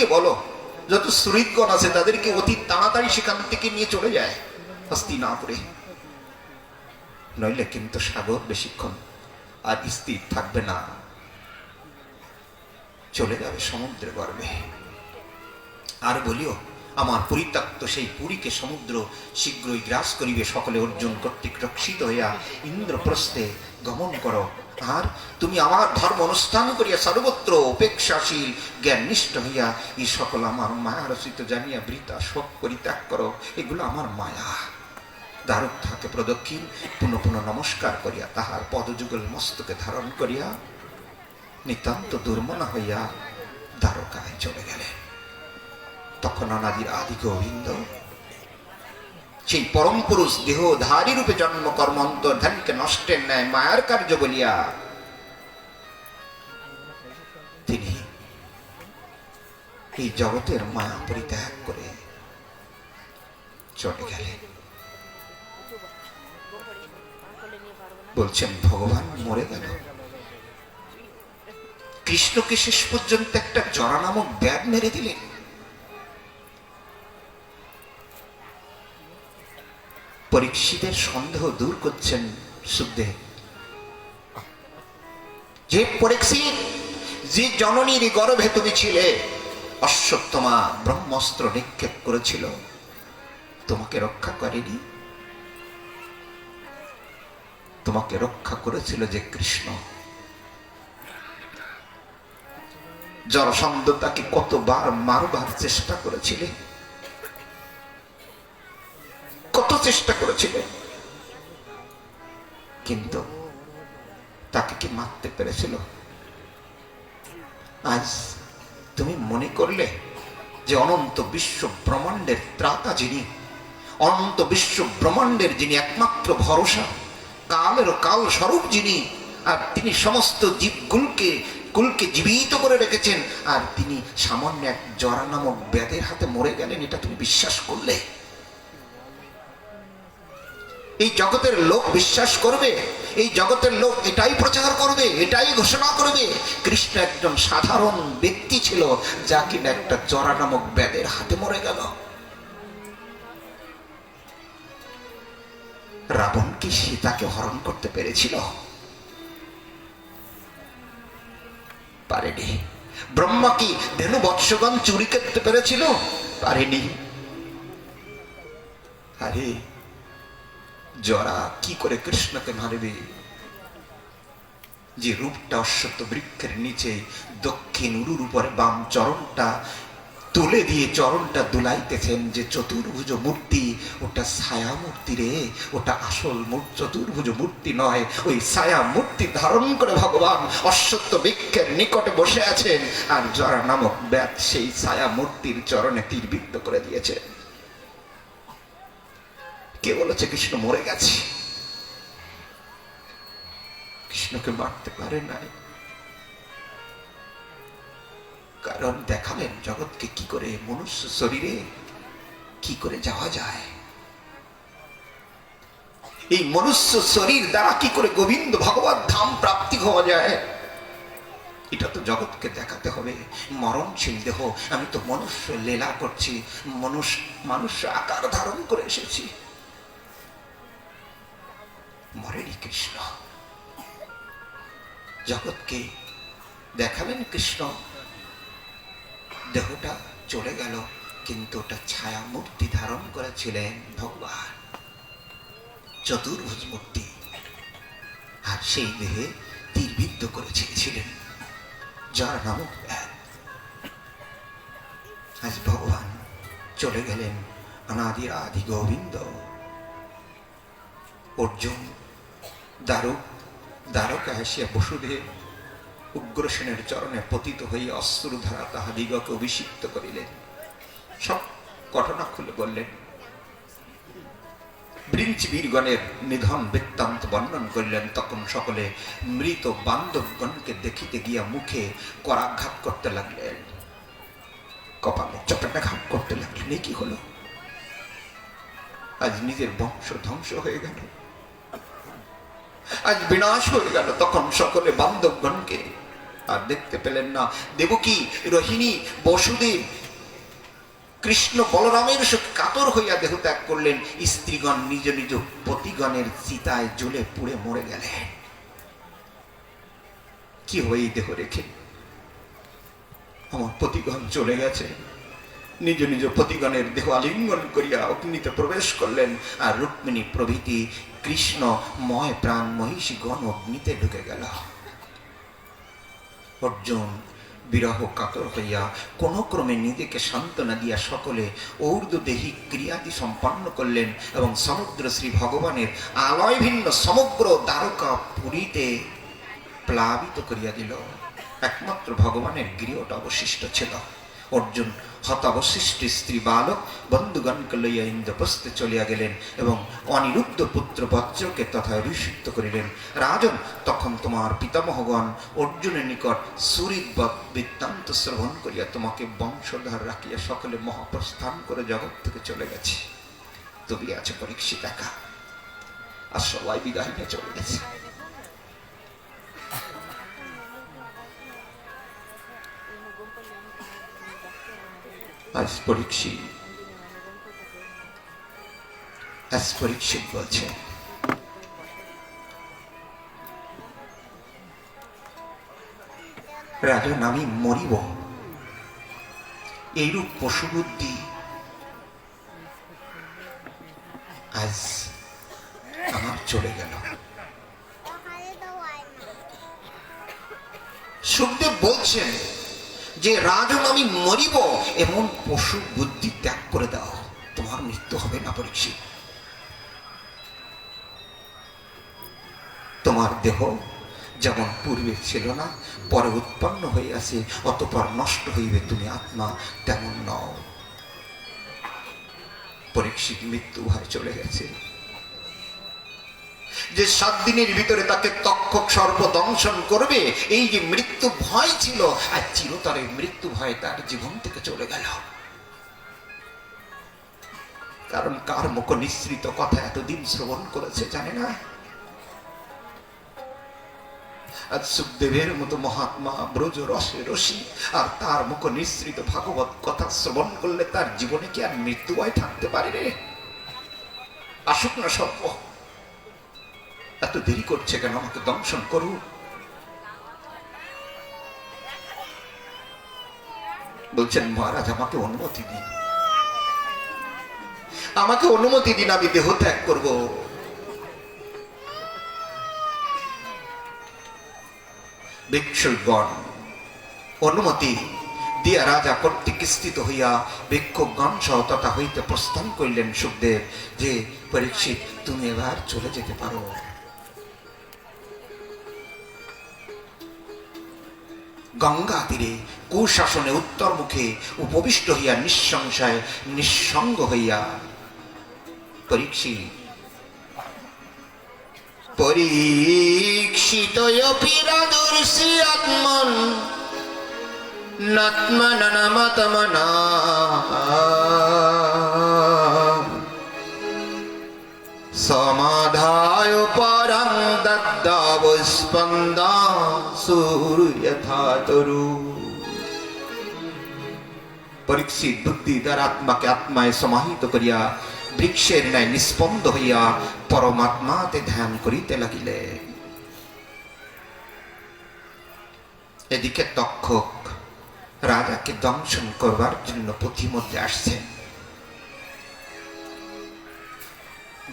বানরদিগকে বলো, যত সুহৃদগণ আছে তাদেরকে অতি তাড়াতাড়ি সেখান থেকে নিয়ে চলে যায় হস্তিনাপুরে, নইলে কিন্তু সাগর বেশিক্ষণ আর স্থির থাকবে না, চলে যাবে সমুদ্রের গর্ভে। আর বলিও, আমার পরিত্যক্ত সেই পুরীকে সমুদ্র শীঘ্রই গ্রাস করিবে। সকলে অর্জুন কর্তৃক রক্ষিত হইয়া ইন্দ্রপ্রস্থে গমন করো। আর তুমি আমার ধর্ম অনুষ্ঠান করিয়া সর্বত্র উপেক্ষাশীল জ্ঞাননিষ্ঠ হইয়া এই সকল আমার মায়া রচিত জানিয়া বৃথা শোক পরিত্যাগ করো। এগুলো আমার মায়া। দারুক থাকে প্রদক্ষিণ পুনঃ পুনঃ নমস্কার করিয়া তাহার পদযুগল মস্তকে ধারণ করিয়া নিতান্ত দুর্মনা হইয়া দ্বারকায় চলে গেলেন। তখন অনাদির আদি গোবিন্দ সেই পরম পুরুষ দেহধারী রূপে জন্ম কর্ম অন্তর্ধানকে নষ্টের ন্যায় মায়ার কার্য বলিয়া তিনি এই জগতের মায়া পরিত্যাগ করে চলে গেলেন। বলছেন ভগবান মরে গেল, কৃষ্ণকে শেষ পর্যন্ত একটা জরা নামক ব্যাগ মেরে দিলেন। পরীক্ষিতের সন্দেহ দূর করছেন সুখদেব, যে পরীক্ষিত, যে জননীর গর্ভে তুমি ছিলে, অশ্বত্থমা ব্রহ্মাস্ত্র নিক্ষেপ করেছিল, তোমাকে রক্ষা করেনি? তোমাকে রক্ষা করেছিল যে কৃষ্ণ। জরাসন্ধ তাকে কতবার মারবার চেষ্টা করেছিলে, কত চেষ্টা করেছিলে, কিন্তু তাকে কি মারতে পেরেছিল? আজ তুমি মনে করলে যে অনন্ত বিশ্ব ব্রহ্মাণ্ডের ত্রাতা যিনি, অনন্ত বিশ্ব ব্রহ্মাণ্ডের যিনি একমাত্র ভরসা, কালের কাল স্বরূপ যিনি, আর তিনি সমস্ত জীবকুলকে জীবিত করে রেখেছেন, আর তিনি সামান্য এক জরা নামক ব্যাধের হাতে মরে গেলেন, এটা তুমি বিশ্বাস করলে? এই জগতের লোক বিশ্বাস করবে? এই জগতের লোক এটাই প্রচার করবে, এটাই ঘোষণা করবে কৃষ্ণ একজন সাধারণ ব্যক্তি ছিল, যা কিনা একটা জরা নামক ব্যাধের হাতে মরে গেল? রাবণ কি সীতাকে হরণ করতে পেরেছিল? পারেনি। ব্রহ্মা কি ধেনু বৎসগণ চুরি করতে পেরেছিল? পারেনি। আরে জরা কি করে কৃষ্ণকে মারবে? যে রূপটা অশ্বত্থ বৃক্ষের নিচে দক্ষিণ উরুর উপরে বাম চরণটা তুলে দিয়ে চরণটা দুলাইতেছেন, যে চতুর্ভুজ মূর্তি, ওটা ছায়া মূর্তি রে, ওটা আসল চতুর্ভুজ মূর্তি নয়। ওই ছায়া মূর্তি ধারণ করে ভগবান অশ্বত্থ বৃক্ষের নিকটে বসে আছেন, আর জরা নামক ব্যাধ সেই ছায়া মূর্তির চরণে তীরবিদ্ধ করে দিয়েছে। কে বলেছে কৃষ্ণ মরে গেছে? কৃষ্ণকে মারতে পারে নাই, কারণ দেখালেন জগৎকে কি করে মনুষ্য শরীরে কি করে যাওয়া যায়, এই মনুষ্য শরীর দ্বারা কি করে গোবিন্দ ভগবত ধাম প্রাপ্তি হওয়া যায়, এটা তো জগৎকে দেখাতে হবে। মরণশীল দেহ, আমি তো মনুষ্য লীলা করছি, মানুষ আকার ধারণ করে এসেছি। মরেনি কৃষ্ণ, জগৎকে দেখালেন কৃষ্ণ। দেহটা চলে গেল, কিন্তু ওটা ছায়া মূর্তি ধারণ করেছিলেন ভগবান, চতুর্ভুজ মূর্তি, আর সেই দেহে তীরবিদ্ধ করেছিলেন যার নামক ব্যাধ। আজ ভগবান চলে গেলেন, অনাদির আদি গোবিন্দ। অর্জুন দ্বারকায় আসিয়া বসুদেব উগ্রসেনের চরণে পতিত হইয়া অশ্রুধারা তাহাদিগকে অভিষিক্ত করিলেন। সব ঘটনা খুলে বললেন, বৃঞ্চ বীরগণের নিধন বৃত্তান্ত বর্ণন করিলেন। তখন সকলে মৃত বান্ধবগণকে দেখিতে গিয়া মুখে করাঘাত করতে লাগলেন, কপালে চটাঘাত করতে লাগলেন। এ কি হলো? আজ নিজের বংশ ধ্বংস হয়ে গেল, আজ বিনাশ হয়ে গেল। তখন সকলে বান্ধবগণকে আর দেখতে পেলেন না দেবকী, রোহিণী, বসুদেব, কৃষ্ণ বলরামের সঙ্গে কাতর হইয়া দেহ ত্যাগ করলেন। স্ত্রীগণ নিজ নিজ পতিগণের চিতায় জ্বলে পুড়ে মরে গেলেন। কি হয়ে দেহ রেখে আমার পতিগণ চলে গেছে, নিজ নিজ পতিগণের দেহ আলিঙ্গন করিয়া অগ্নিতে প্রবেশ করলেন। আর রুক্মিণী প্রভৃতি কৃষ্ণ ময় প্রাণ মহিষীগণ অগ্নিতে ঢুকে গেল। অর্জুন বিরহ কাতর হইয়া কোন ক্রমে নিজেকে সান্ত্বনা দিয়া সকলে ঊর্ধ্বদেহী ক্রিয়াদি সম্পন্ন করলেন এবং সমুদ্র শ্রী ভগবানের আলয় ভিন্ন সমগ্র দ্বারকা পুরীতে প্লাবিত করিয়া দিল। একমাত্র ভগবানের গৃহটা অবশিষ্ট ছিল। অর্জুন হতাবশিষ্ট স্ত্রী বালক বন্ধুগণকে লইয়া ইন্দ্রপ্রস্থে চলিয়া গেলেন এবং অনিরুদ্ধ পুত্র বজ্রকে তথা অভিষিক্ত করিলেন। রাজন, তখন তোমার পিতামহগণ অর্জুনের নিকট সুহৃদবৎ বৃত্তান্ত শ্রবণ করিয়া তোমাকে বংশধর রাখিয়া সকলে মহাপ্রস্থান করে জগৎ থেকে চলে গেছে। তুমি আছো পরীক্ষিত একা, আর সবাই বিদায় নিয়ে চলে গেছে। আজ পরীক্ষিত বলছে, রাজন আমি মরিব, এইরূপ পশুবুদ্ধি আজ আমার চলে গেল। সুখদেব বলছেন যে রাজন আমি মরিব, এমন পশু বুদ্ধি ত্যাগ করে দাও, তোমার মৃত্যু হবে না পরীক্ষিত। তোমার দেহ যেমন পূর্বে ছিল না, পরে উৎপন্ন হইয়াছে, অতঃপর নষ্ট হইবে, তুমি আত্মা তেমন নও। পরীক্ষিত মৃত্যু ভয় চলে গেছে। যে 7 দিনের ভিতরে তাকে তক্ষক সর্প দংশন করবে, এই যে মৃত্যু ভয় ছিল, আর চিরতরে মৃত্যু ভয় তার জীবন থেকে চলে গেল। কারণ কার মুখ নিঃসৃত কথা এতদিন শ্রবণ করেছে জানে না। আজ সুখদেবের মতো মহাত্মা ব্রজ রসে রসি, আর তার মুখ নিঃসৃত ভাগবত কথা শ্রবণ করলে তার জীবনে কি আর মৃত্যু ভয় থাকতে পারে রে? আসুক না সর্প, এত দেরি করছে কেন, আমাকে দংশন করুক। বলছেন মহারাজ আমাকে অনুমতি দিন, আমাকে অনুমতি দিন, আমি দেহ ত্যাগ করব। ভিক্ষুকগণ অনুমতি দিয়া রাজা কর্তৃক স্থিত হইয়া ভিক্ষুকগণ সহ তথা হইতে প্রস্থান করিলেন। সুখদেব যে পরীক্ষিত তুমি এবার চলে যেতে পারো। গঙ্গা তীরে কুশাসনে উত্তর মুখে উপবিষ্ট হইয়া নিঃসংশয় নিঃসঙ্গ হইয়া পরীক্ষিতয়পি রাজর্ষি আত্মন নাত্মনমতমনা সমাধায় পরং দদ্দাবস্পন্দা সূর্যথা তরু। পরীক্ষিত বুদ্ধি দ্বারা আত্মাকে আত্মায় সমাহিত করিয়া বৃক্ষের ন্যায় নিস্পন্দ হইয়া পরমাত্মাতে ধ্যান করিতে লাগিলে। এদিকে তক্ষক রাজাকে দংশন করবার জন্য পথিমধ্যে আসছেন।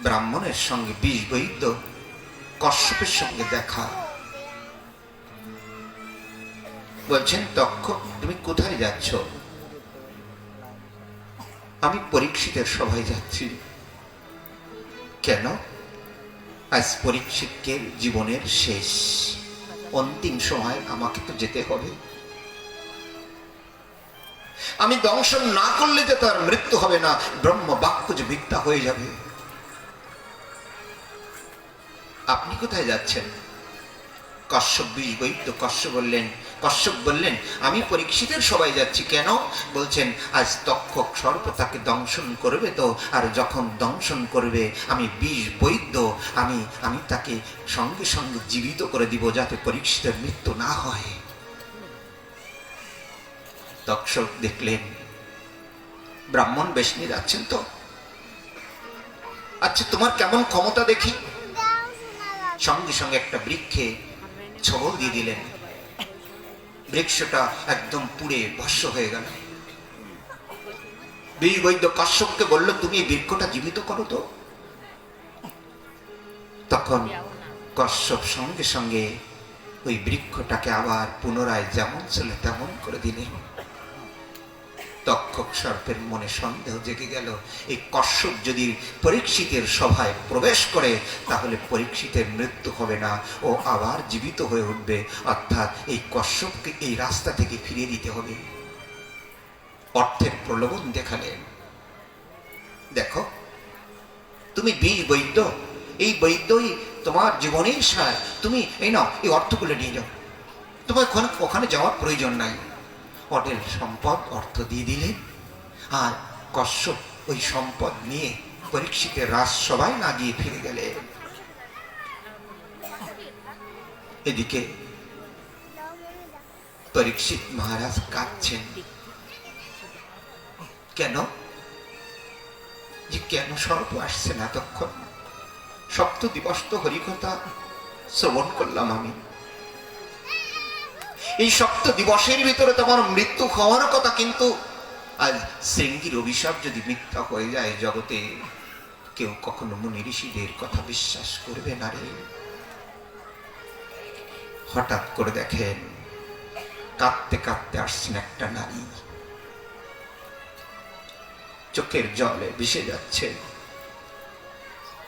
ব্রাহ্মণের সঙ্গে বিষ বৈদ্য কশ্যপের সঙ্গে দেখা। বলছেন তক্ষক তুমি কোথায় যাচ্ছ? আমি পরীক্ষিতের সভায় যাচ্ছি। কেন? আজ পরীক্ষিতের জীবনের শেষ অন্তিম সময়, আমাকে তো যেতে হবে। আমি দংশন না করলে যে তার মৃত্যু হবে না, ব্রহ্ম বাক্য যে মিথ্যা হয়ে যাবে। আপনি কোথায় যাচ্ছেন? কশ্যপ বিষ বৈদ্য কশ্যপ বললেন আমি পরীক্ষিতের সবাই যাচ্ছি। কেন? বলছেন আজ তক্ষক সর্প তাকে দংশন করবে তো, আর যখন দংশন করবে আমি বিষ বৈদ্য আমি তাকে সঙ্গে সঙ্গে জীবিত করে দিব, যাতে পরীক্ষিতের মৃত্যু না হয়। তক্ষক দেখলেন ব্রাহ্মণ বেশ নিয়ে যাচ্ছেন তো, আচ্ছা তোমার কেমন ক্ষমতা দেখি। সঙ্গে সঙ্গে একটা বৃক্ষে ছবল দিয়ে দিলেন, বৃক্ষটা একদম পুড়ে ভস্ম হয়ে গেল। বৈদ্য কাশ্যপকে বলল, তুমি এই বৃক্ষটা জীবিত করো তো। তখন কশ্যপ সঙ্গে সঙ্গে ওই বৃক্ষটাকে আবার পুনরায় যেমন ছিল তেমন করে দিলেন। তক্ষক সর্পের মনে সন্দেহ জেগে গেল, এই কশ্যপ যদি পরীক্ষিতের সভায় প্রবেশ করে তাহলে পরীক্ষিতের মৃত্যু হবে না, ও আবার জীবিত হয়ে উঠবে, অর্থাৎ এই কশ্যপকে এই রাস্তা থেকে ফিরিয়ে দিতে হবে। অর্থের প্রলোভন দেখালেন, দেখো তুমি বীজ বৈদ্য, এই বৈদ্যই তোমার জীবনের সার, তুমি এই নাও এই অর্থগুলো নিয়ে যাও, তোমার ওখানে যাওয়ার প্রয়োজন নাই। অটেল সম্পদ অর্থ দিয়ে দিলেন, আর কশ্যপ ওই সম্পদ নিয়ে পরীক্ষিতের রাজসভায় না গিয়ে ফিরে গেলেন। এদিকে পরীক্ষিত মহারাজ কাঁদছেন, কেন যে কেন সর্প আসছে না তখন? সপ্ত দিবস তো হরিকথা শ্রবণ করলাম আমি, এই সপ্ত দিবসের ভিতরে তোমার মৃত্যু হওয়ার কথা, কিন্তু আজ শৃঙ্গির অভিশাপ যদি মিথ্যা হয়ে যায় জগতে, কেউ কখনো মুনি ঋষিদের কথা বিশ্বাস করবে না রে। হঠাৎ করে দেখেন কাঁদতে কাঁদতে আসছেন একটা নারী, চোখের জলে ভেসে যাচ্ছে,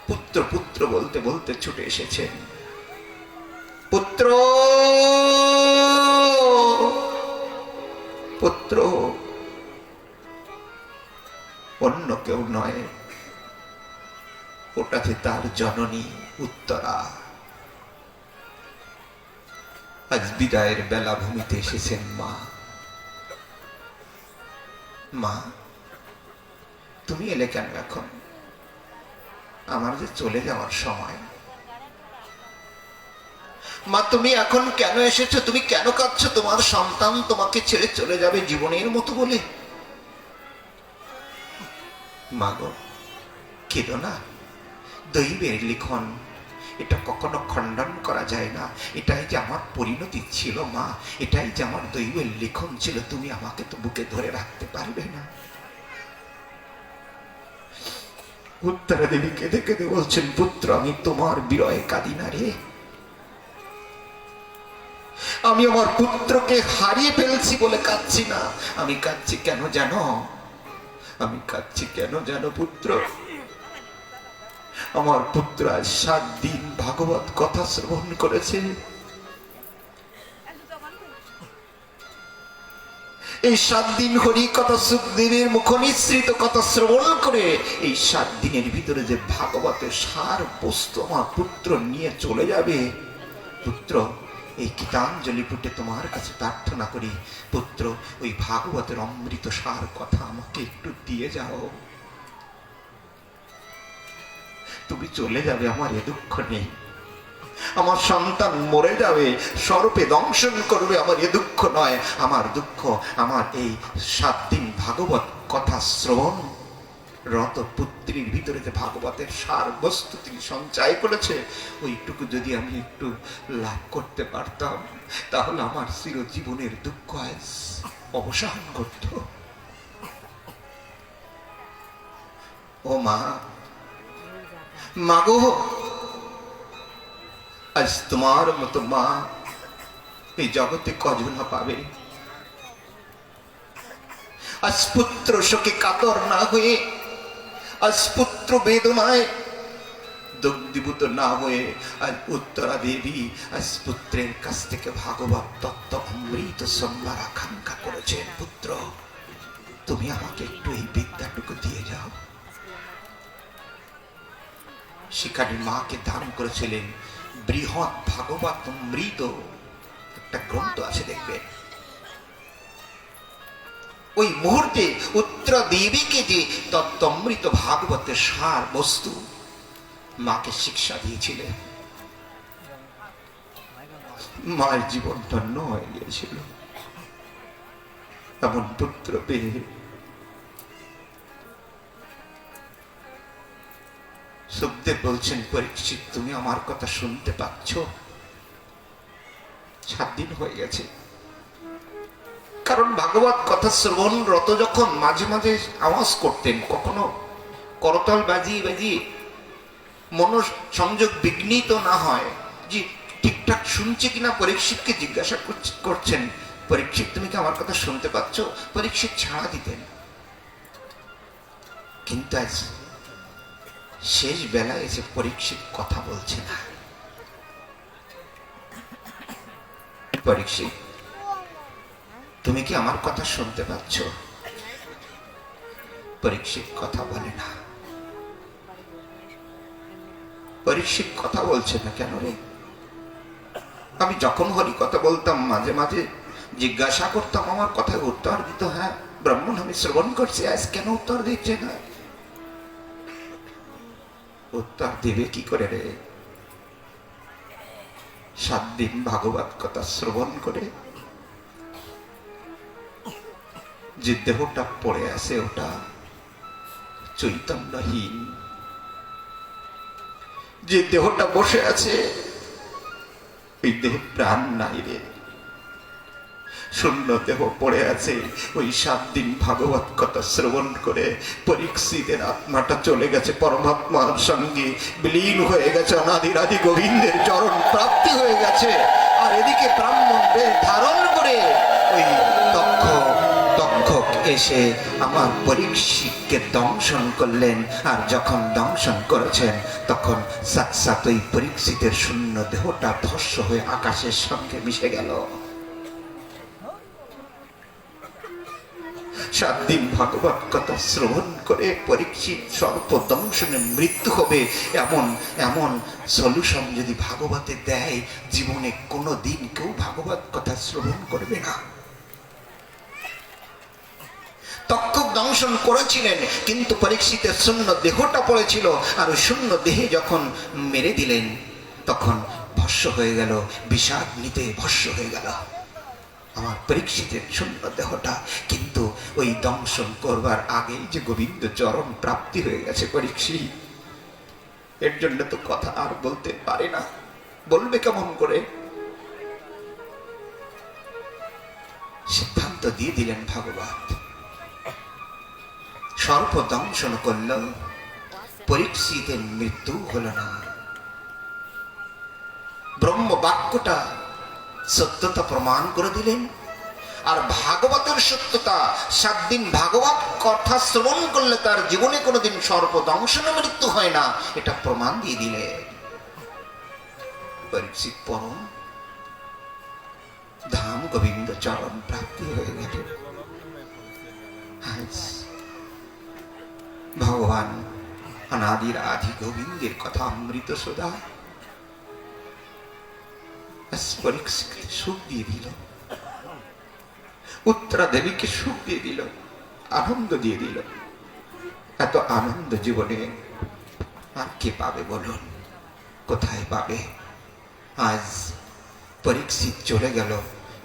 পুত্র পুত্র বলতে বলতে ছুটে এসেছেন। পুত্র পুত্র, অন্য কেউ নয়, ওটা যে তার জননী উত্তরা। আজ বিদায়ের বেলা ভূমিতে এসেছেন মা। মা তুমি এলে কেন এখন? আমার যে চলে যাওয়ার সময়। মা তুমি এখন কেন এসেছো? তুমি কেন কাঁদছো? তোমার সন্তান তোমাকে ছেড়ে চলে যাবে জীবনের মতো বলে। মা গো কেঁদো না, দৈবের লিখন, এটা কখনো খণ্ডন করা যায় না। এটাই যে আমার পরিণতি ছিল মা, এটাই যে আমার দৈবের লিখন ছিল, তুমি আমাকে তো বুকে ধরে রাখতে পারবে না। উত্তরা দেবী কেঁদে কেঁদে বলছেন, পুত্র আমি তোমার বিরহে কাঁদি না রে, আমি আমার পুত্রকে হারিয়ে ফেলছি বলে কাঁদছি না। আমি কাঁদছি কেন জানো? আমি কাঁদছি কেন জানো পুত্র? আমার পুত্র আজ 7 দিন ভাগবত কথা শ্রবণ করেছে। এই 7 দিন হরি কথা সুখদেবের মুখ নিঃসৃত কথা শ্রবণ করে এই 7 দিনের ভিতরে যে ভাগবতের সার বস্তু আমার পুত্র নিয়ে চলে যাবে। পুত্র এই গীতাঞ্জলি পুটে তোমার কাছে প্রার্থনা করি, পুত্র ওই ভাগবতের অমৃত সার কথা আমাকে একটু দিয়ে যাও। তুমি চলে যাবে, আমার এ দুঃখ নেই। আমার সন্তান মরে যাবে, সর্পে দংশন করবে, আমার এ দুঃখ নয়। আমার দুঃখ আমার এই 7 দিন ভাগবত কথা শ্রবণ রত পুত্রীর ভিতরে যে ভাগবতের সার বস্তু তিনি সঞ্চয় করেছে, ওইটুকু যদি আমি একটু লাভ করতে পারতাম তাহলে আমার চিরজীবনের দুঃখ আজ অবসান করত। ও মা, মাগো আজ তোমার মতো মা এই জগতে কজন পাবে? আজ পুত্র শোকে কাতর না হয়ে, আজ পুত্র বেদনায় দগ্ধীভূত না হয়ে, আজ উত্তরা দেবী আজ পুত্রের কাছ থেকে ভাগবত তত্ত্ব অমৃত শোনবার আকাঙ্ক্ষা করেছেন। পুত্র তুমি আমাকে একটু এই বিদ্যাটুকু দিয়ে যাও। শিখারী মাকে দান করেছিলেন বৃহৎ ভাগবত অমৃত, একটা গ্রন্থ আছে দেখবেন। ওই মুহূর্তে উত্তরা দেবীকে যে তত্ত্বমৃত ভাগবতের সার বস্তু মাকে শিক্ষা দিয়েছিলেন, মায়ের জীবন ধন্য হয়ে গিয়েছিল। এমন পুত্র পেয়ে সুখদেব বলছেন, পরীক্ষিত তুমি আমার কথা শুনতে পাচ্ছ? 7 দিন হয়ে গেছে। কারণ ভাগবত কথা শ্রবণরত যখন মাঝে মাঝে আওয়াজ করতেন, কখনো করতাল বাজিয়ে বাজিয়ে মনোসংযোগ বিঘ্নিত না হয়, যে ঠিকঠাক শুনছে কিনা পরীক্ষিতকে জিজ্ঞাসা করছেন, পরীক্ষিত তুমি কি আমার কথা শুনতে পাচ্ছ? পরীক্ষিত ছাড়া দিতেন। কিন্তু আজ শেষ বেলায় এসে পরীক্ষিত কথা বলছে না। পরীক্ষিত তুমি কি আমার কথা শুনতে পাচ্ছ? পরীক্ষিত কথা বলে না। পরীক্ষিত কথা বলছে না কেন রে? আমি যখন হরি কথা বলতাম মাঝে মাঝে জিজ্ঞাসা করতাম, আমার কথায় উত্তর দিত, হ্যাঁ ব্রাহ্মণ আমি শ্রবণ করছি। আজ কেন উত্তর দিচ্ছে না? উত্তর দেবে কি করে রে? 7 দিন ভাগবত কথা শ্রবণ করে যে দেহটা পড়ে আছে ওটা চৈতন্যহীন, যে দেহটা বসে আছে ওই দেহে প্রাণ নাই রে, শূন্য দেহ পড়ে আছে। ওই 7 দিন ভাগবত কথা শ্রবণ করে পরীক্ষিতের আত্মাটা চলে গেছে পরমাত্মার সঙ্গে, বিলীন হয়ে গেছে, অনাদিরাদি গোবিন্দের চরণ প্রাপ্তি হয়ে গেছে। আর এদিকে ব্রাহ্মণ বেশ ধারণ করে ওই তক্ষক এসে আমার পরীক্ষিতকে দংশন করলেন। আর যখন দংশন করেছেন তখন সাক্ষাৎ ওই পরীক্ষিতের শূন্য দেহটা ভস্ম হয়ে আকাশের সঙ্গে মিশে গেল। 7 দিন ভাগবত কথা শ্রবণ করে পরীক্ষিত সর্পদংশনে মৃত্যু হবে, এমন সলিউশন যদি ভাগবতে দেয়, জীবনে কোনো দিন কেউ ভাগবত কথা শ্রবণ করবে না। তক্ষক দংশন করেছিলেন, কিন্তু পরীক্ষিতের শূন্য দেহটা পড়েছিল, আর ওই শূন্য দেহে যখন মেরে দিলেন তখন ভস্ম হয়ে গেল, বিষাদ নিতে ভস্ম হয়ে গেল আমার পরীক্ষিতের শূন্য দেহটা। কিন্তু ওই দংশন করবার আগেই যে গোবিন্দ চরণ প্রাপ্তি হয়ে গেছে পরীক্ষিত, এর জন্য তো কথা আর বলতে পারে না। বলবে কেমন করে? সিদ্ধান্ত দিয়ে দিলেন ভাগবত। সর্প দংশন করল, পরীক্ষিতের মৃত্যু হল না। ব্রহ্ম বাক্যটা সত্যতা প্রমাণ করে দিলেন। আর ভাগবতের সত্যতা, 7 দিন ভাগবত কথা শ্রবণ করলে তার জীবনে কোনোদিন সর্প দংশনে মৃত্যু হয় না, এটা প্রমাণ দিয়ে দিলে। পরীক্ষিত পরম ধাম গোবিন্দ চরণ প্রাপ্তি হয়ে গেল। ভগবান অনাদির আদি গোবিন্দের কথা অমৃত সুধা পরীক্ষিতকে সুখ দিয়ে দিল, উত্তরা দেবীকে সুখ দিয়ে দিল, আনন্দ দিয়ে দিল। এত আনন্দ জীবনে আর কে পাবে বলুন? কোথায় পাবে? আজ পরীক্ষিত চলে গেল,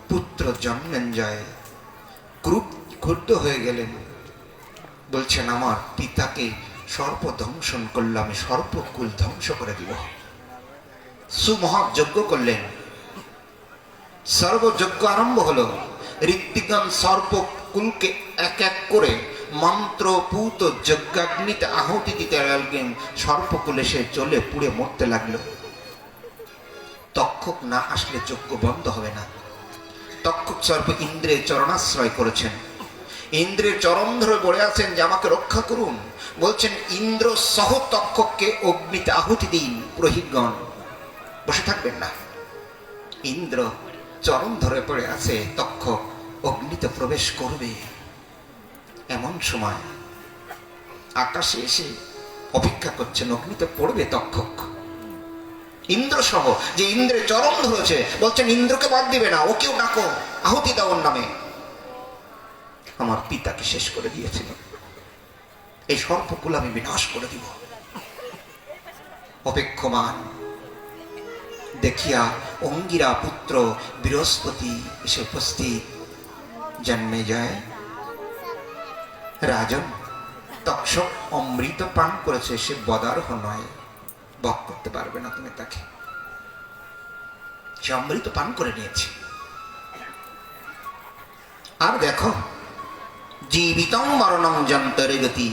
পুত্র জন্মেঞ্জয় ক্রুদ্ধ হয়ে গেলেন, বলছেন আমার পিতাকে সর্প দংশন করল, আমি সর্পকুল ধ্বংস করে দিব। সুমহাযজ্ঞ করলেন, সর্বযজ্ঞ আরম্ভ হলো। ঋত্বিকগণ সর্পকুলকে এক এক করে মন্ত্রপুত যজ্ঞাগ্নিতে আহুতি দিতে লাগলেন। সর্পকুলে সে জ্বলে পুড়ে মরতে লাগলো। তক্ষক না আসলে যজ্ঞ বন্ধ হবে না। তক্ষক সর্প ইন্দ্রের চরণাশ্রয় করেছেন, ইন্দ্রের চরণ ধরে বলে আছেন যে আমাকে রক্ষা করুন। বলছেন ইন্দ্র সহ তক্ষককে অগ্নিতে আহুতি দিন। পুরোহিতগণ বসে থাকবেন না। ইন্দ্র চরণ ধরে পড়ে আছে, তক্ষক অগ্নিতে প্রবেশ করবে। এমন সময় আকাশে এসে অপেক্ষা করছেন, অগ্নিতে পড়বে তক্ষক। ইন্দ্র সহ, যে ইন্দ্রের চরণ ধরেছে, বলছেন ইন্দ্রকে বাদ দিবে না, ওকেও ডাকো, আহুতি দাও ওর নামে। আমার পিতাকে শেষ করে দিয়েছিল, এই সর্পকুল আমি বিনাশ করে দিব। অপেক্ষমান দেখিয়া অঙ্গিরা পুত্র বৃহস্পতি এসে উপস্থিত। জন্মে যায় রাজন তক্ষক অমৃত পান করেছে, সে বদারহ নয়, বক করতে পারবে না তুমি তাকে। সে অমৃত পান করে নিয়েছে। আর দেখো, জীবিতং মরণং যন্তরে গতি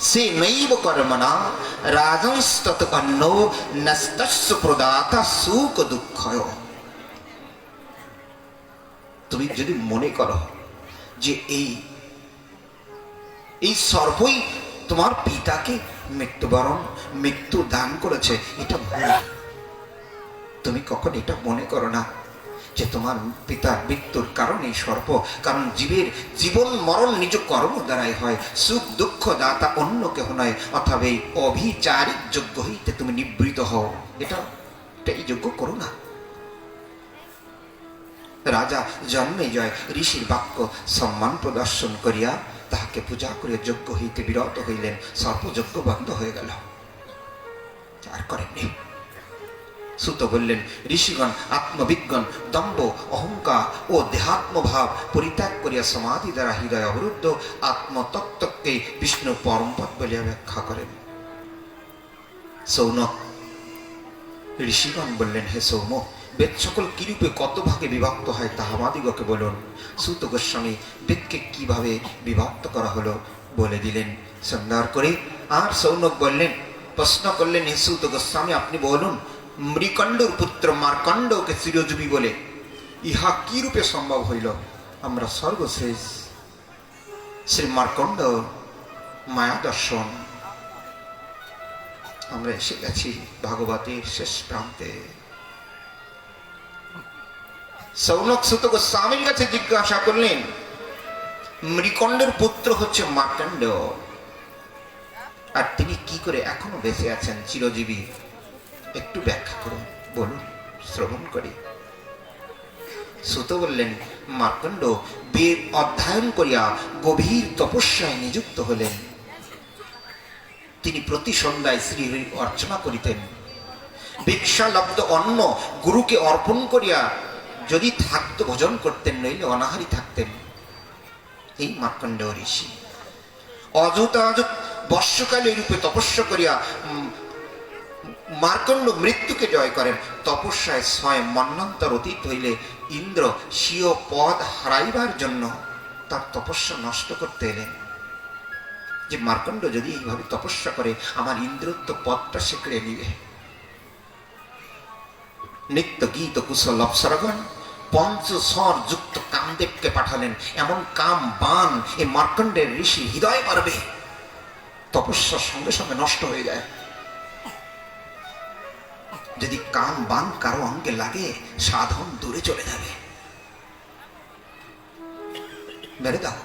সে নৈব কর্মণা রাজংস্তত অন্ন নস্তস্য প্রদাতা সুখ দুঃখয়। তুমি যদি মনে করো যে এই সর্বই তোমার পিতাকে মৃত্যু দান করেছে, এটা ভুল। তুমি কখন এটা মনে করো না যে তোমার পিতার মৃত্যুর কারণে সর্প, কারণ জীবের জীবন মরণ নিজ কর্ম দ্বারাই হয়, সুখ দুঃখ দাতা অন্য কেহ নয়। অথবা এই অভিচারিক যোগ্য হইতে তুমি নিবৃত হও, এটা এই যোগ্য করো না। রাজা জন্মেজয় ঋষির বাক্য সম্মান প্রদর্শন করিয়া তাহাকে পূজা করিয়া যজ্ঞ হইতে বিরত হইলেন। সর্পযজ্ঞ বন্ধ হয়ে গেল, আর করেননি। সুত বললেন, ঋষিগণ আত্মবিজ্ঞান দম্ভ অহংকার ও দেহাত্মভাব পরিত্যাগ করিয়া সমাধি দ্বারা হৃদয় অবরুদ্ধ আত্মতত্ত্বকে বিষ্ণু পরমপদ বলিয়া ব্যাখ্যা করেন। সৌনক ঋষিগণ বললেন, হে সৌম, বেদ সকল কিরূপে কত ভাগে বিভক্ত হয় তাহা আমাদিগকে বলুন। সুত গোস্বামী বেদকে কিভাবে বিভক্ত করা হলো বলে দিলেন সুন্দর করে। আর সৌনক বললেন, প্রশ্ন করলেন, হে সুত গোস্বামী, আপনি বলুন, মৃকণ্ডর পুত্র মার্কণ্ডকে চিরজীবী বলে ইহা কি রূপে সম্ভব হইল? আমরা সর্বশেষ শ্রী মার্কণ্ড মায়া দর্শন, আমরা এসে গেছি ভাগবতের শেষ প্রান্তে। সৌনক সুত গোস্বামীর কাছে জিজ্ঞাসা করলেন, মৃকণ্ডের পুত্র হচ্ছে মার্কণ্ড, আর তিনি কি করে এখনো বেঁচে আছেন চিরজীবী? একটু ব্যাখ্যা করুন, বলুন, শ্রবণ করি। সুত বললেন, মার্কণ্ড বেদ অধ্যয়ন করিয়া গভীর তপস্যায় নিযুক্ত হলেন। তিনি প্রতি সন্ধ্যায় শ্রীহরি অর্চনা করিতেন। ভিক্ষালব্ধ অন্ন গুরুকে অর্পণ করিয়া যদি থাকত ভোজন করতেন, নইলে অনাহারী থাকতেন। এই মার্কণ্ড ঋষি অযথা বর্ষকালে রূপে তপস্যা করিয়া মার্কণ্ড মৃত্যুকে জয় করেন। তপস্যায় স্বয়ং মন্বন্তর অতীত হইলে ইন্দ্র স্বীয় পদ হারাইবার জন্য তার তপস্যা নষ্ট করতে এলেন। যে মার্কণ্ড যদি এইভাবে তপস্যা করে, আমার ইন্দ্রত্ব পদটা সে কেড়ে নিবে। নিত্য গীত কুশল অপ্সরগণ পঞ্চস্বর যুক্ত কামদেবকে পাঠালেন। এমন কাম বান এই মার্কণ্ডের ঋষি হৃদয় পারবে, তপস্যার সঙ্গে সঙ্গে নষ্ট হয়ে যায়। যদি কাম বান কারো অঙ্গে লাগে, সাধন দূরে চলে যাবে। মেরে দাও।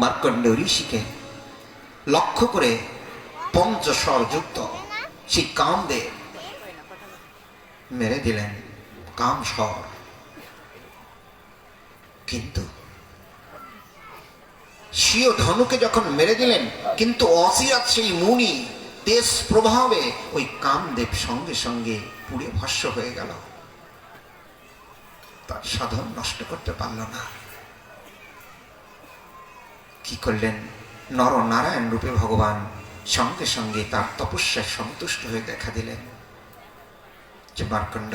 মার্কণ্ড ঋষিকে লক্ষ্য করে পঞ্চস্বর যুক্ত সেই কামদেব মেরে দিলেন কাম স্বর। কিন্তু স্বীয় ধনুকে যখন মেরে দিলেন, কিন্তু অচিরাত সেই মুনি তেজ প্রভাবে ওই কামদেব সঙ্গে সঙ্গে পুড়ে ভস্ম হয়ে গেল। তার সাধন নষ্ট করতে পারল না। কি করলেন? নর নারায়ণ রূপে ভগবান সঙ্গে সঙ্গে তার তপস্যায় সন্তুষ্ট হয়ে দেখা দিলেন যে মার্কণ্ড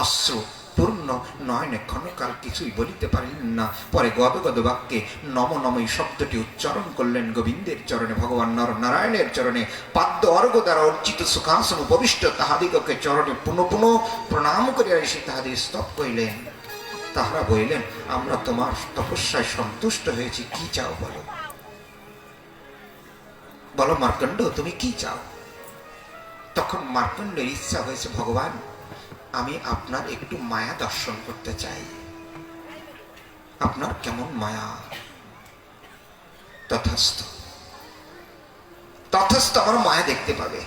অশ্রু পূর্ণ নয়নে ক্ষণকাল কিছুই বলিতে পারিলেন না। পরে গদগদ বাক্যে নম নমই শব্দটি উচ্চারণ করলেন গোবিন্দের চরণে, ভগবান নর নারায়ণের চরণে পাদ্য অর্ঘ দ্বারা অর্চিত সুখাসন উপবিষ্ট তাহাদিগকে চরণে পুনঃ পুনঃ প্রণাম করিয়া এসে তাহাদের স্তব করিলেন। তাহারা বলিলেন, আমরা তোমার তপস্যায় সন্তুষ্ট হয়েছি, কি চাও বলো? বলো মার্কণ্ড, তুমি কি চাও? তখন মার্কণ্ডের ইচ্ছা হয়েছে, ভগবান, আমি আপনার একটু মায়া দর্শন করতে চাই। আপনার কেমন মায়া? তথাস্থ তথাস্থ, আমার মায়া দেখতে পাবে।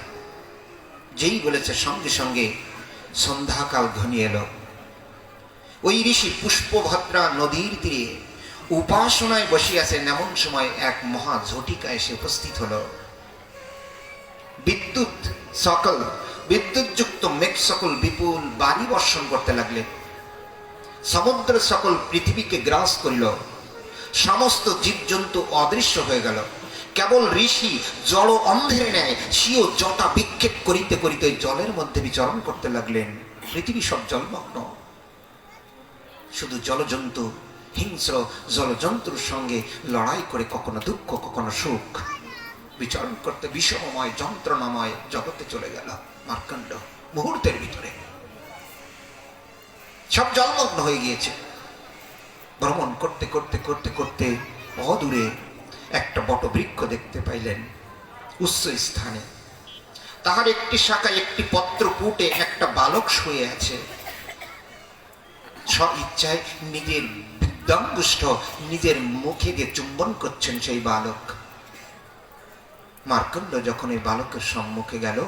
যেই বলেছে সঙ্গে সঙ্গে সন্ধ্যাকাল ঘনিয়ে এলো। ওই ঋষি পুষ্পভদ্রা নদীর তীরে উপাসনায় বসিয়াছেন। এমন সময় এক মহা ঝটিকা এসে উপস্থিত হলো। বিদ্যুৎযুক্ত মেঘ সকল বিপুল বাড়ি বর্ষণ করতে লাগলেন। সমুদ্র সকল পৃথিবীকে গ্রাস করিল। সমস্ত জীবজন্তু অদৃশ্য হয়ে গেল। কেবল ঋষি জল অন্ধের ন্যায় সিও জটা বিক্ষেপ করিতে করিতে জলের মধ্যে বিচরণ করতে লাগলেন। পৃথিবী সব জলমগ্ন, শুধু জলজন্তু হিংস্র জলজন্তুর সঙ্গে লড়াই করে কখনো দুঃখ কখনো সুখ বিচরণ করতে বিষমময় যন্ত্রণাময় জগতে চলে গেল মার্কণ্ড। মুহূর্তের ভিতরে সব জলমগ্ন হয়ে গিয়েছে। ভ্রমণ করতে করতে করতে করতে অদূরে একটা বটবৃক্ষ দেখতে পাইলেন উচ্চ স্থানে। তাহার একটি শাখায় একটি পত্র পুটে একটা বালক শুয়ে আছে। স্ব ইচ্ছায় নিজের বিদ্যাঙ্গুষ্ঠ নিজের মুখে দিয়ে চুম্বন করছেন সেই বালক। মার্কণ্ড যখন এই বালকের সম্মুখে গেল,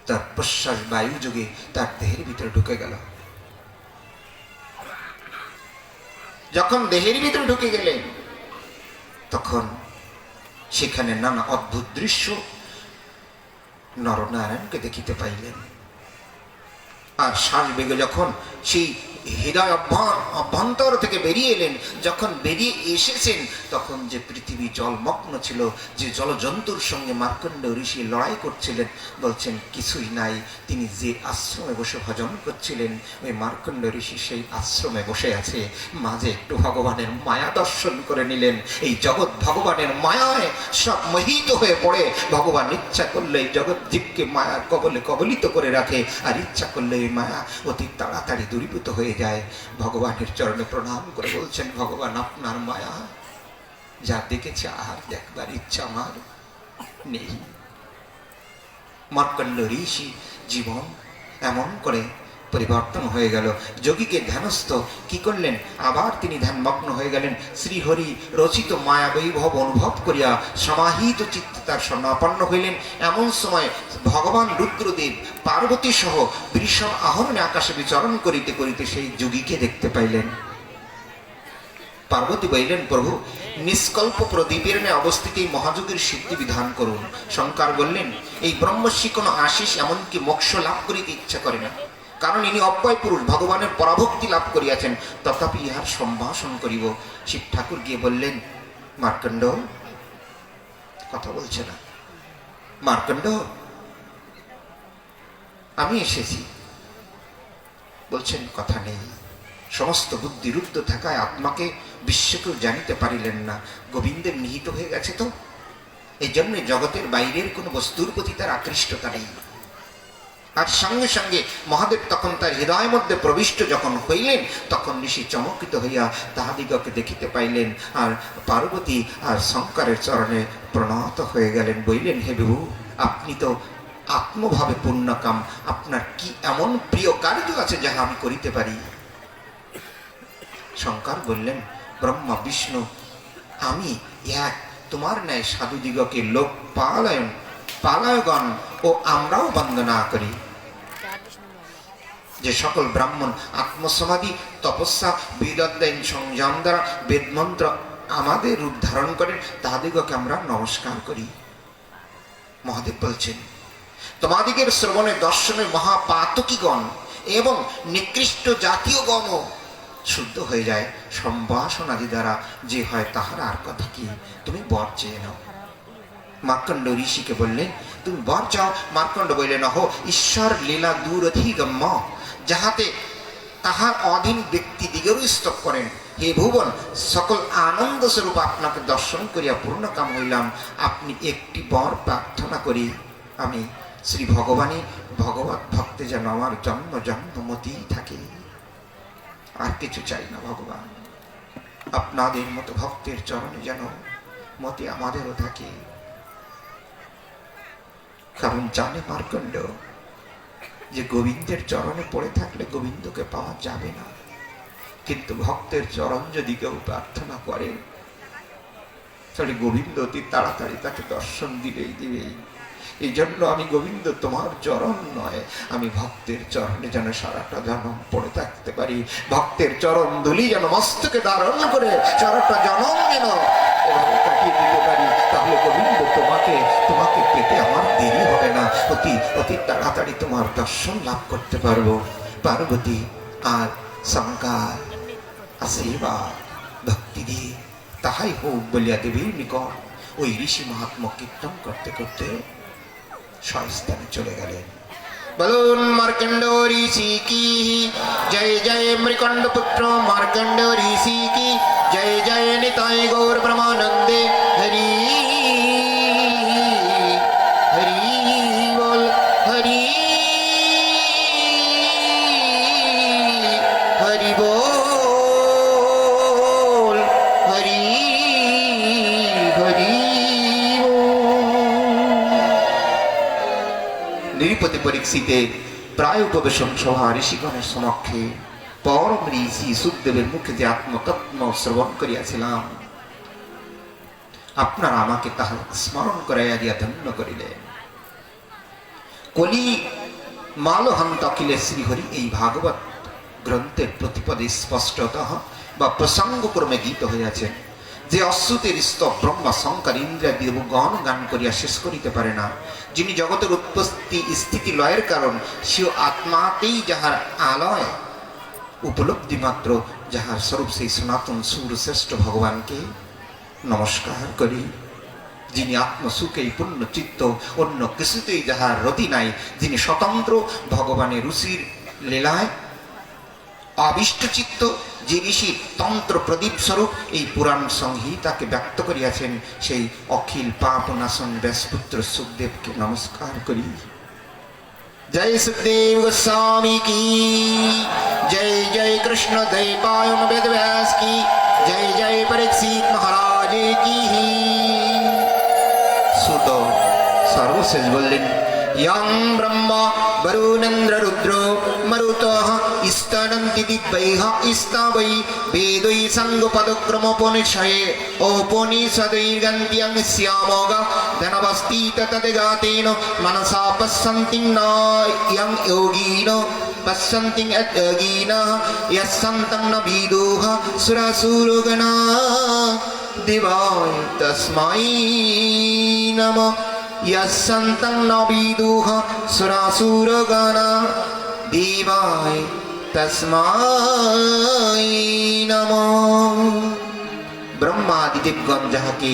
তার প্রশ্বাস বায়ু যোগে তার দেহের ভিতরে ঢুকে গেল। যখন দেহের ভিতরে ঢুকে গেলেন তখন সেখানে নানা অদ্ভুত দৃশ্য নরনারায়ণকে দেখিতে পাইলেন। আর শ্বাস বেগে যখন সেই হৃদয় অভ্যন্তর থেকে বেরিয়ে এলেন, যখন বেরিয়ে এসেছেন তখন যে পৃথিবী জলমগ্ন ছিল, যে জলজন্তুর সঙ্গে মার্কণ্ড ঋষি লড়াই করছিলেন, বলছেন কিছুই নাই। তিনি যে আশ্রমে বসে ভজন করছিলেন, ওই মার্কণ্ড ঋষি সেই আশ্রমে বসে আছে। মাঝে একটু ভগবানের মায়া দর্শন করে নিলেন। এই জগৎ ভগবানের মায়ায় সব মোহিত হয়ে পড়ে। ভগবান ইচ্ছা করলে এই জগৎ জীবকে মায়ার কবলে কবলিত করে রাখে, আর ইচ্ছা করলে এই মায়া অতি তাড়াতাড়ি দূরীভূত হয়ে যায়। ভগবানের চরণে প্রণাম করে বলছেন, ভগবান আপনার মায়া যা দেখেছে আর দেখবার ইচ্ছা আমার নেই। মার্কণ্ড ঋষি জীবন এমন করে পরিবর্তন হয়ে গেল। যোগীকে ধ্যানস্থ কি করলেন, আবার তিনি ধ্যানমগ্ন হয়ে গেলেন। শ্রীহরি রচিত মায়া বৈভব অনুভব করিয়া সমাহিত চিত্তে তার স্বর্ণাপন্ন হইলেন। এমন সময় ভগবান রুদ্রদেব পার্বতী সহ বৃষণ আহরণে আকাশে বিচরণ করিতে করিতে সেই যোগীকে দেখতে পাইলেন। পার্বতী বললেন, প্রভু নিষ্কল্প প্রদীপের ন্যায় অবস্থিত এই মহাযোগের সিদ্ধি বিধান করুন। শঙ্কর বললেন, এই ব্রহ্মর্ষি কোনো আশিস এমনকি মোক্ষ লাভ করিতে ইচ্ছা করে না, কারণ ইনি অব্যয় পুরুষ, ভগবানের পরাভক্তি লাভ করিয়াছেন, তথাপি ইহার সম্ভাষণ করিব। শিব ঠাকুর গিয়ে বললেন, মার্কণ্ড কথা বলছে না। মার্কণ্ড আমি এসেছি। বলছেন কথা নেই। সমস্ত বুদ্ধি রুদ্ধ থাকায় আত্মাকে বিশ্বকেও জানিতে পারিলেন না। গোবিন্দের নিহিত হয়ে গেছে তো, এই জন্য জগতের বাইরের কোনো বস্তুর প্রতি তার আকৃষ্টতা নেই। আর সঙ্গে সঙ্গে মহাদেব তখন তার হৃদয়ের মধ্যে প্রবিষ্ট যখন হইলেন, তখন ঋষি চমকিত হইয়া তাহাদিগকে দেখিতে পাইলেন। আর পার্বতী আর শঙ্করের চরণে প্রণত হয়ে গেলেন। বললেন, হে বিভু, আপনি তো আত্মভাবে পূর্ণকাম, আপনার কি এমন প্রিয় কার্য আছে যাহা আমি করিতে পারি? শঙ্কর বললেন, ব্রহ্মা বিষ্ণু আমি এক, তোমার ন্যায় সাধুদিগকে লোক পালায়গণ ও আমরাও বন্দনা করি। যে সকল ব্রাহ্মণ আত্মসমাধি তপস্যা বেদাধ্যয়ন সংযম দ্বারা বেদমন্ত্র আমাদের রূপ ধারণ করেন, তাহাদিগকে আমরা নমস্কার করি। মহাদেব বলছেন, তোমাদিগের শ্রবণে দর্শনে মহাপাতকীগণ এবং নিকৃষ্ট জাতীয় গণ শুদ্ধ হয়ে যায়। সম্ভাষণ আদি দ্বারা যে হয় তাহার আর কথা কি, তুমি বর চেয়ে নাও। মার্কণ্ড ঋষিকে বললেন, তুমি বর চাও। মার্কণ্ড বললেন, অহ ঈশ্বর লীলা দূরধিগম্য, যাহাতে তাহার অধীন ব্যক্তি দিগেরও স্তব করেন। হে ভুবন, সকল আনন্দ স্বরূপ আপনাকে দর্শন করিয়া পূর্ণকাম হইলাম। আপনি একটি বর প্রার্থনা করি, আমি শ্রী ভগবানী ভগবত ভক্তে যেন আমার জন্ম জন্মমতি থাকে, আর কিছু চাই না ভগবান। আপনাদের মতো ভক্তের চরণে যেন মতি আমাদেরও থাকে। কারণ জানে মার্কণ্ড যে গোবিন্দের চরণে পড়ে থাকলে গোবিন্দকে পাওয়া যাবে না, কিন্তু ভক্তের চরণ যদি কেউ প্রার্থনা করে তাহলে গোবিন্দ অতি তাড়াতাড়ি তাকে দর্শন দিলেই দিবেই। এই জন্য আমি গোবিন্দ তোমার চরণ নয়, আমি ভক্তের চরণে যেন সারাটা জন্ম পড়ে থাকতে পারি, ভক্তের চরণ ধুলি যেন মস্তকে ধারণ করে সারাটা জন্ম যেন এভাবে কাটিয়ে দিতে পারি। তাহলে গোবিন্দ তোমাকে পেতে আমার দেরি হবে না, অতি তাড়াতাড়ি তোমার দর্শন লাভ করতে পারবো। পার্বতী আর শঙ্কর আশীর্বাদ ভক্তি দিয়ে তাহাই হোক বলিয়া দেবীর নিকট ওই ঋষি মহাত্মা কীর্তন করতে করতে স্বস্থানে চলে গেলেন। বলুন মার্কণ্ড ঋষি কি জয় জয় মৃকণ্ড পুত্র মার্কণ্ড ঋষি কি জয় জয় নিতাই গৌর ব্রহ্মানন্দে হরি হরি বল হরি হরি বল হরি হরি নৃপতি পরীক্ষিতে প্রায় উপবেশন সভা ঋষিগণের সমক্ষে পরম ঋষি সুখদেবের মুখে যে আত্মতত্ত্ব শ্রবণ করিয়াছিলাম, আপনারা আমাকে তাহা স্মরণ করাইয়া দিয়া ধন্য করিলেন। কলি মালহন্ত অখিলের শ্রীহরি এই ভাগবত গ্রন্থের প্রতিপদে স্পষ্টতঃ বা প্রসঙ্গক্রমে গীত হইয়াছেন যে অশ্রুতের স্তব ব্রহ্মা শঙ্কর ইন্দ্রাদি গণ গান করিয়া শেষ করিতে পারে না, যিনি জগতের উৎপত্তি স্থিতি লয়ের কারণ, সে আত্মাতেই যাহার আলয় উপলব্ধি মাত্র, যাহার স্বরূপ সেই সনাতন সুর শ্রেষ্ঠ ভগবানকে নমস্কার করি। যিনি আত্মসুখেই পূর্ণ চিত্ত, অন্য কিছুতেই যাহার রতি নাই, যিনি স্বতন্ত্র ভগবানের রুচির লীলায় আবিষ্ট চিত্ত, যে ঋষি তন্ত্র প্রদীপ স্বরূপ এই পুরাণ সংহিতাকে ব্যক্ত করিয়াছেন, সেই অখিল পাপ নাশন ব্যাসপুত্র সুখদেবকে নমস্কার করি। জয় সুখদেব গোস্বামী কি জয়, জয় কৃষ্ণ দ্বৈপায়ন বেদ ব্যাস কি জয়, জয় পরীক্ষিত মহারাজ কি। সুত সর্বশেষ বললেন यं ब्रह्मा वरुणेन्द्र रुद्रो मरुतः स्तनन्ति दिव्यैः स्तवै वेदै सङ्गपदक्रमोपनिषये उपनिषदैर्गन्त्यं स्यामोगा धनवस्ति ततद्गातेन मनसा पश्यन्ति न यं योगिनो पश्यन्ति यज्ञिनः यस्सन्तं न विदुः सुरासुरगणा देवाय तस्मै नमः यस्सन्तं न विदुः सुरासुरगणा देवाय तस्मै नमः। ব্রহ্মাদি দেবগণ যাহাকে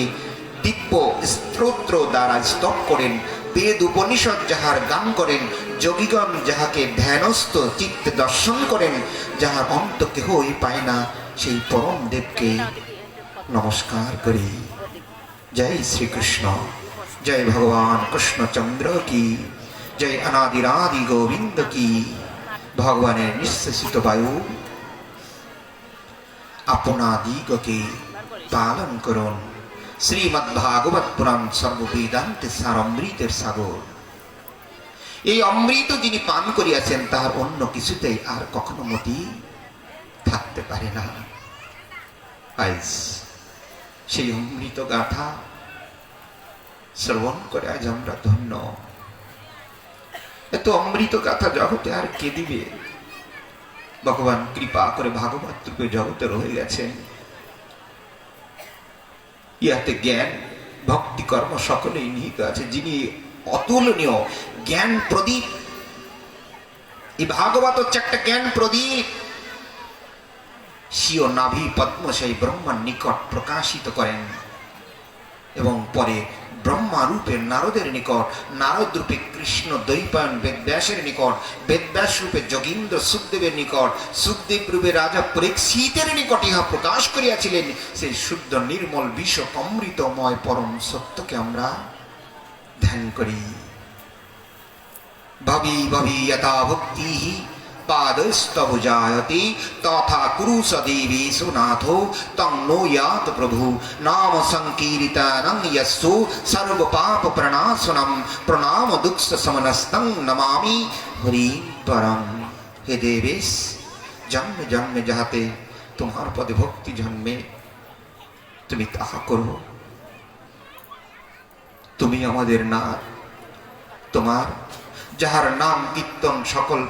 দিব্য স্তোত্র দ্বারা স্তব করেন, বেদ উপনিষদ যাহার গান করেন, যোগীগণ যাহাকে ধ্যানস্থ চিত্তে দর্শন করেন, যাহার অন্ত কেহই পায় না, সেই পরম দেবকে নমস্কার করি। জয় শ্রীকৃষ্ণ, জয় ভগবান কৃষ্ণচন্দ্র কি জয়, অনাদিরাদি গোবিন্দ কি। ভগবানের নিঃশেষিত বায়ু আপনাদিগকে পালন করুন। শ্রীমদ্ ভাগবত পুরাণ সর্ববেদান্তে সার অমৃতের সাগর। এই অমৃত যিনি পান করিয়াছেন, তাহার অন্য কিছুতেই আর কখনো মতি থাকতে পারে না। আজ সেই অমৃত গাথা শ্রবণ করে আজ আমরা ধন্য। এত অমৃত গাথা জগতে আর কে দিবে? ভগবান কৃপা করে ভাগবত রূপে জগতে রয়ে গেছেন। ইহাতে জ্ঞান ভক্তি কর্ম সকলেই নিহিত আছে। যিনি অতুলনীয় জ্ঞান প্রদীপ, এই ভাগবত হচ্ছে একটা জ্ঞান প্রদীপ। স্বীয় নাভি পদ্ম সেই ব্রহ্মার নিকট প্রকাশিত করেন এবং পরে ব্রহ্মা রূপে নারদের নিকট, নারদ রূপে কৃষ্ণ দ্বৈপায়ন বেদব্যাসের নিকট, বেদব্যাস রূপে যোগীন্দ্র সুখদেবের নিকট, সুখদেব রূপে রাজা পরীক্ষিতের নিকট ইহা প্রকাশ করিয়াছিলেন। সেই শুদ্ধ নির্মল বিষ অমৃতময় পরম সত্যকে আমরা ধ্যান করি। ভাবি ভাবি যথা ভক্তি পাদস্তব জায়তে তথা কুরু সদেবেষু নাথো তং নো ইয়াত প্রভু নাম সংকীর্তনং যস্য সর্ব পাপ প্রণাশনম প্রণাম দুঃখ সমনস্তং নমামি হরি পরম। হে দেবেশ, জন্মে জন্মে যাহাতে তোমার পদে ভক্তি জন্মে, তুমি তাহা করো। তুমি আমাদের নাথ, তোমার যাহার নাম কীর্তন সকল